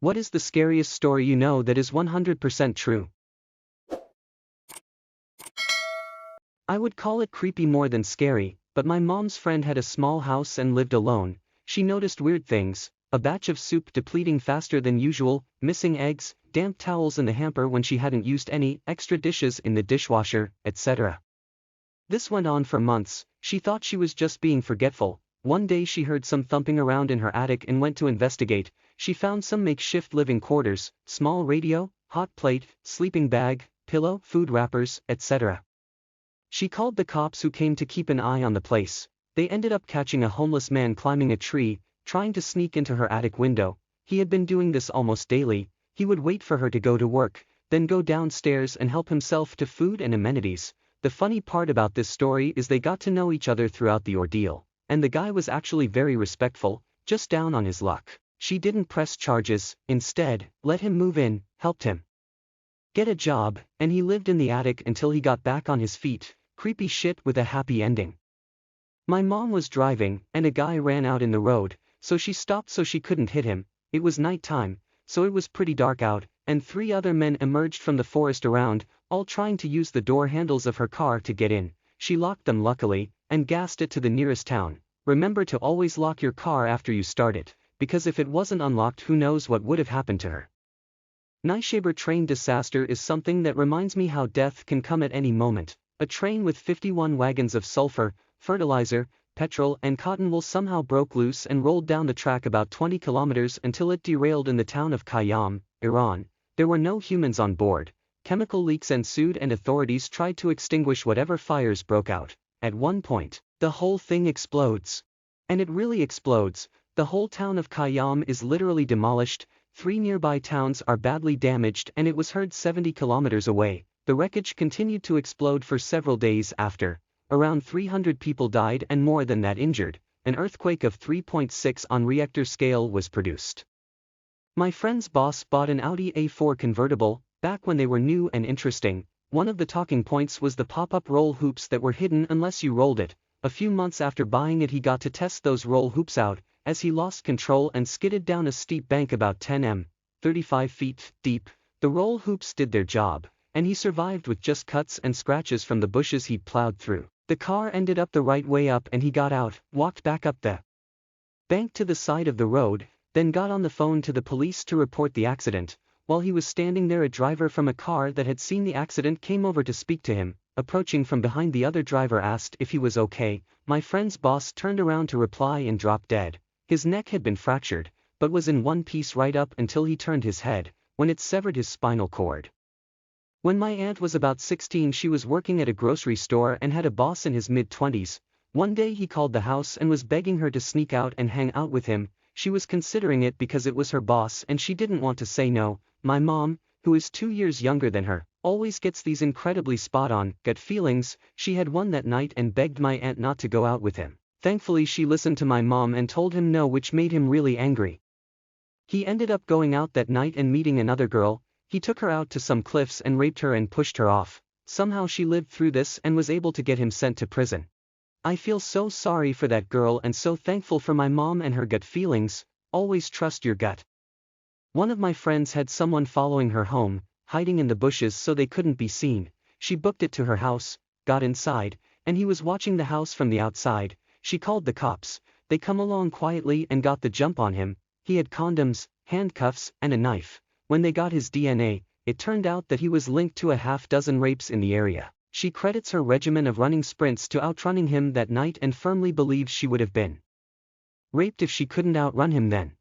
What is the scariest story you know that is 100% true? I would call it creepy more than scary, but my mom's friend had a small house and lived alone. She noticed weird things, a batch of soup depleting faster than usual, missing eggs, damp towels in the hamper when she hadn't used any, extra dishes in the dishwasher, etc. This went on for months. She thought she was just being forgetful. One day she heard some thumping around in her attic and went to investigate. She found some makeshift living quarters, small radio, hot plate, sleeping bag, pillow, food wrappers, etc. She called the cops who came to keep an eye on the place. They ended up catching a homeless man climbing a tree, trying to sneak into her attic window. He had been doing this almost daily. He would wait for her to go to work, then go downstairs and help himself to food and amenities. The funny part about this story is they got to know each other throughout the ordeal, and the guy was actually very respectful, just down on his luck. She didn't press charges, instead, let him move in, helped him get a job, and he lived in the attic until he got back on his feet. Creepy shit with a happy ending. My mom was driving, and a guy ran out in the road, so she stopped so she couldn't hit him. It was nighttime, so it was pretty dark out, and 3 other men emerged from the forest around, all trying to use the door handles of her car to get in. She locked them luckily, and gassed it to the nearest town. Remember to always lock your car after you start it, because if it wasn't unlocked who knows what would have happened to her. Nyshaber train disaster is something that reminds me how death can come at any moment. A train with 51 wagons of sulfur, fertilizer, petrol and cotton wool somehow broke loose and rolled down the track about 20 kilometers until it derailed in the town of Khayyam, Iran. There were no humans on board. Chemical leaks ensued and authorities tried to extinguish whatever fires broke out. At one point, the whole thing explodes. And it really explodes. The whole town of Khayyam is literally demolished. 3 nearby towns are badly damaged and it was heard 70 kilometers away. The wreckage continued to explode for several days after. Around 300 people died and more than that injured. An earthquake of 3.6 on Richter scale was produced. My friend's boss bought an Audi A4 convertible, back when they were new and interesting. One of the talking points was the pop-up roll hoops that were hidden unless you rolled it. A few months after buying it he got to test those roll hoops out, as he lost control and skidded down a steep bank about 10 m, 35 feet, deep. The roll hoops did their job, and he survived with just cuts and scratches from the bushes he'd plowed through. The car ended up the right way up and he got out, walked back up the bank to the side of the road, then got on the phone to the police to report the accident. While he was standing there a driver from a car that had seen the accident came over to speak to him. Approaching from behind the other driver asked if he was okay. My friend's boss turned around to reply and dropped dead. His neck had been fractured, but was in one piece right up until he turned his head, when it severed his spinal cord. When my aunt was about 16 she was working at a grocery store and had a boss in his mid-20s. One day he called the house and was begging her to sneak out and hang out with him. She was considering it because it was her boss and she didn't want to say no. My mom, who is 2 years younger than her, always gets these incredibly spot-on gut feelings. She had one that night and begged my aunt not to go out with him. Thankfully she listened to my mom and told him no, which made him really angry. He ended up going out that night and meeting another girl. He took her out to some cliffs and raped her and pushed her off. Somehow she lived through this and was able to get him sent to prison. I feel so sorry for that girl and so thankful for my mom and her gut feelings. Always trust your gut. One of my friends had someone following her home, hiding in the bushes so they couldn't be seen. She booked it to her house, got inside, and he was watching the house from the outside. She called the cops. They come along quietly and got the jump on him. He had condoms, handcuffs, and a knife. When they got his DNA, it turned out that he was linked to a half-dozen rapes in the area. She credits her regimen of running sprints to outrunning him that night and firmly believes she would have been raped if she couldn't outrun him then.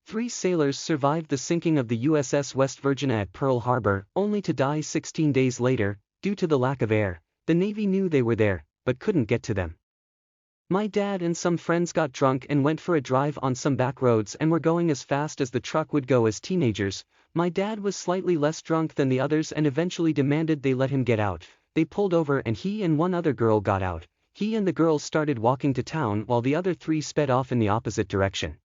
3 sailors survived the sinking of the USS West Virginia at Pearl Harbor, only to die 16 days later, due to the lack of air. The Navy knew they were there, but couldn't get to them. My dad and some friends got drunk and went for a drive on some back roads and were going as fast as the truck would go as teenagers. My dad was slightly less drunk than the others and eventually demanded they let him get out. They pulled over and he and one other girl got out. He and the girl started walking to town while the other 3 sped off in the opposite direction.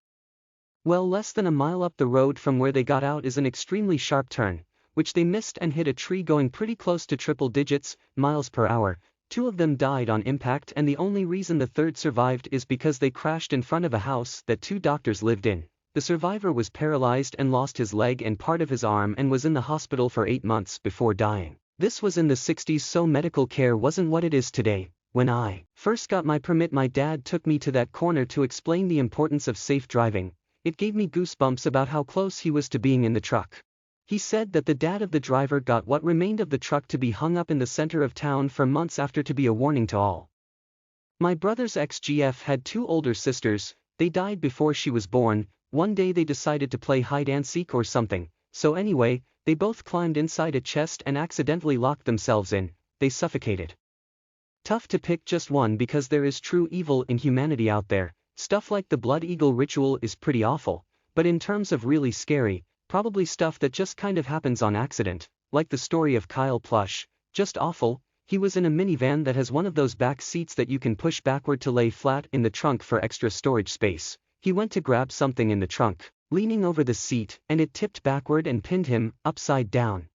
Well, less than a mile up the road from where they got out is an extremely sharp turn, which they missed and hit a tree going pretty close to triple digits, miles per hour. 2 of them died on impact and the only reason the third survived is because they crashed in front of a house that 2 doctors lived in. The survivor was paralyzed and lost his leg and part of his arm and was in the hospital for 8 months before dying. This was in the 60s, so medical care wasn't what it is today. When I first got my permit, my dad took me to that corner to explain the importance of safe driving. It gave me goosebumps about how close he was to being in the truck. He said that the dad of the driver got what remained of the truck to be hung up in the center of town for months after, to be a warning to all. My brother's ex-GF had 2 older sisters. They died before she was born. One day they decided to play hide-and-seek or something, so anyway, they both climbed inside a chest and accidentally locked themselves in. They suffocated. Tough to pick just one because there is true evil in humanity out there. Stuff like the Blood Eagle ritual is pretty awful, but in terms of really scary, probably stuff that just kind of happens on accident, like the story of Kyle Plush, just awful. He was in a minivan that has one of those back seats that you can push backward to lay flat in the trunk for extra storage space. He went to grab something in the trunk, leaning over the seat, and it tipped backward and pinned him, upside down,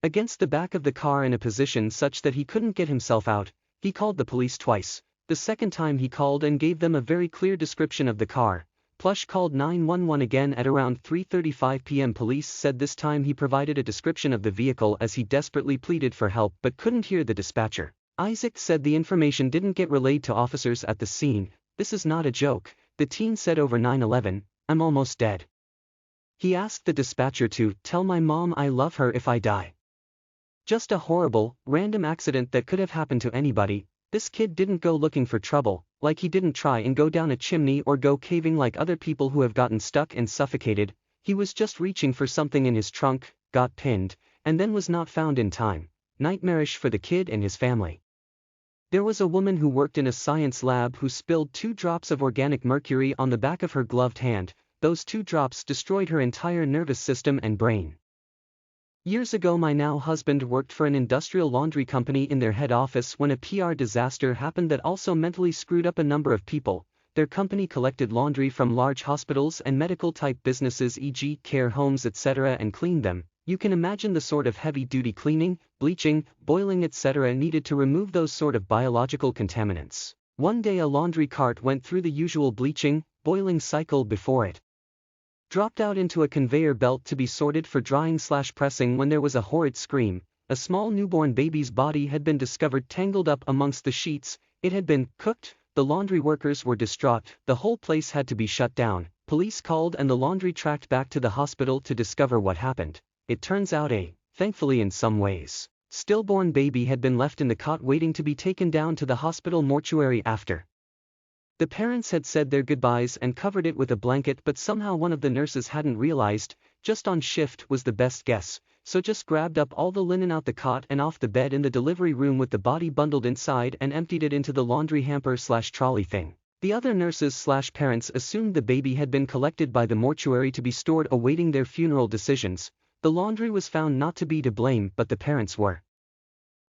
against the back of the car in a position such that he couldn't get himself out. He called the police twice. The second time he called and gave them a very clear description of the car. Plush called 911 again at around 3:35 p.m. Police said this time he provided a description of the vehicle as he desperately pleaded for help but couldn't hear the dispatcher. Isaac said the information didn't get relayed to officers at the scene. This is not a joke, the teen said over 9/11, I'm almost dead. He asked the dispatcher to tell my mom I love her if I die. Just a horrible, random accident that could have happened to anybody. This kid didn't go looking for trouble, like he didn't try and go down a chimney or go caving like other people who have gotten stuck and suffocated. He was just reaching for something in his trunk, got pinned, and then was not found in time. Nightmarish for the kid and his family. There was a woman who worked in a science lab who spilled 2 drops of organic mercury on the back of her gloved hand. Those 2 drops destroyed her entire nervous system and brain. Years ago, my now husband worked for an industrial laundry company in their head office when a PR disaster happened that also mentally screwed up a number of people. Their company collected laundry from large hospitals and medical-type businesses, e.g. care homes, etc., and cleaned them. You can imagine the sort of heavy-duty cleaning, bleaching, boiling, etc. needed to remove those sort of biological contaminants. One day a laundry cart went through the usual bleaching, boiling cycle before it dropped out into a conveyor belt to be sorted for drying/pressing when there was a horrid scream. A small newborn baby's body had been discovered tangled up amongst the sheets. It had been cooked. The laundry workers were distraught. The whole place had to be shut down. Police called and the laundry tracked back to the hospital to discover what happened. It turns out thankfully in some ways, stillborn baby had been left in the cot waiting to be taken down to the hospital mortuary after. The parents had said their goodbyes and covered it with a blanket, but somehow one of the nurses hadn't realized, just on shift was the best guess, so just grabbed up all the linen out the cot and off the bed in the delivery room with the body bundled inside and emptied it into the laundry hamper/trolley thing. The other nurses/parents assumed the baby had been collected by the mortuary to be stored awaiting their funeral decisions. The laundry was found not to be to blame, but the parents were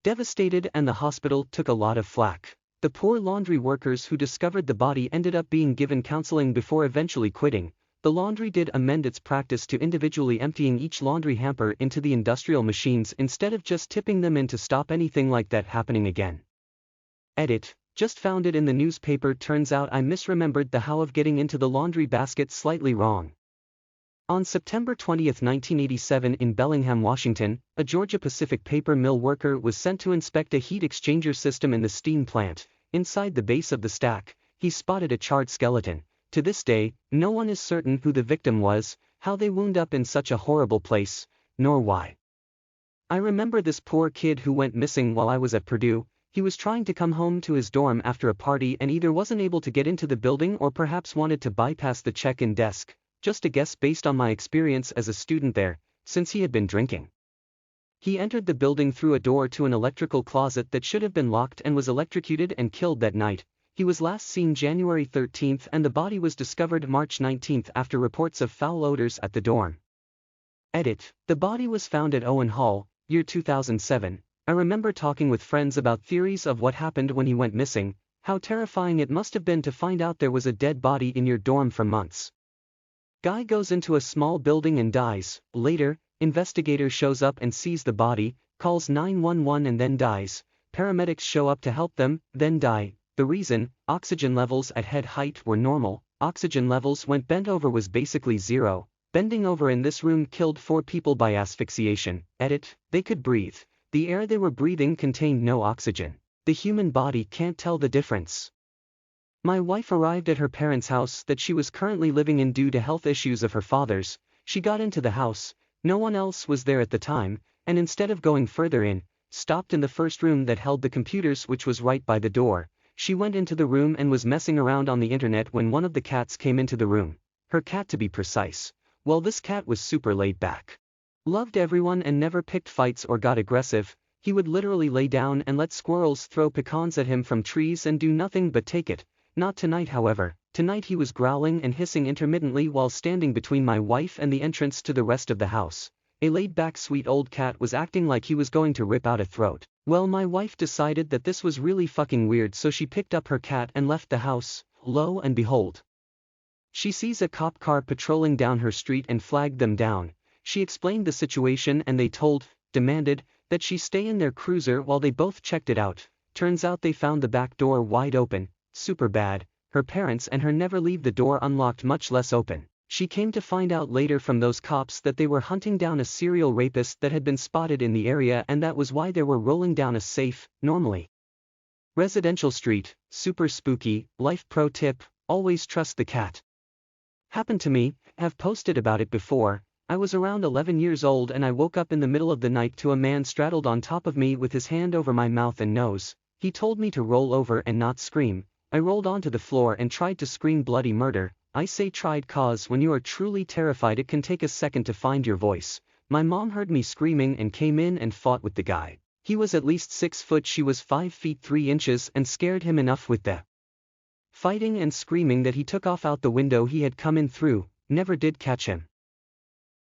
devastated and the hospital took a lot of flack. The poor laundry workers who discovered the body ended up being given counseling before eventually quitting. The laundry did amend its practice to individually emptying each laundry hamper into the industrial machines instead of just tipping them in to stop anything like that happening again. Edit. Just found it in the newspaper. Turns out I misremembered the how of getting into the laundry basket slightly wrong. On September 20, 1987 in Bellingham, Washington, a Georgia Pacific paper mill worker was sent to inspect a heat exchanger system in the steam plant. Inside the base of the stack, he spotted a charred skeleton. To this day, no one is certain who the victim was, how they wound up in such a horrible place, nor why. I remember this poor kid who went missing while I was at Purdue. He was trying to come home to his dorm after a party and either wasn't able to get into the building or perhaps wanted to bypass the check-in desk. Just a guess based on my experience as a student there, since he had been drinking. He entered the building through a door to an electrical closet that should have been locked and was electrocuted and killed that night. He was last seen January 13 and the body was discovered March 19 after reports of foul odors at the dorm. Edit. The body was found at Owen Hall, year 2007. I remember talking with friends about theories of what happened when he went missing, how terrifying it must have been to find out there was a dead body in your dorm for months. Guy goes into a small building and dies. Later, investigator shows up and sees the body, calls 911 and then dies. Paramedics show up to help them, then die. The reason, oxygen levels at head height were normal. oxygen levels went bent over was basically zero. Bending over in this room killed 4 people by asphyxiation. Edit, they could breathe. The air they were breathing contained no oxygen. The human body can't tell the difference. My wife arrived at her parents' house that she was currently living in due to health issues of her father's. She got into the house, no one else was there at the time, and instead of going further in, stopped in the first room that held the computers, which was right by the door. She went into the room and was messing around on the internet when one of the cats came into the room. Her cat, to be precise. Well, this cat was super laid back. Loved everyone and never picked fights or got aggressive. He would literally lay down and let squirrels throw pecans at him from trees and do nothing but take it. Not tonight, however. Tonight he was growling and hissing intermittently while standing between my wife and the entrance to the rest of the house. A laid-back sweet old cat was acting like he was going to rip out a throat. Well, my wife decided that this was really fucking weird, so she picked up her cat and left the house. Lo and behold, she sees a cop car patrolling down her street and flagged them down. She explained the situation and they demanded, that she stay in their cruiser while they both checked it out. Turns out they found the back door wide open. Super bad. Her parents and her never leave the door unlocked, much less open. She came to find out later from those cops that they were hunting down a serial rapist that had been spotted in the area, and that was why they were rolling down a safe, normally residential street. Super spooky. Life pro tip, always trust the cat. Happened to me, have posted about it before. I was around 11 years old and I woke up in the middle of the night to a man straddled on top of me with his hand over my mouth and nose. He told me to roll over and not scream. I rolled onto the floor and tried to scream bloody murder. I say tried cause when you are truly terrified it can take a second to find your voice. My mom heard me screaming and came in and fought with the guy. He was at least 6 foot, she was 5 feet 3 inches, and scared him enough with the fighting and screaming that he took off out the window he had come in through. Never did catch him.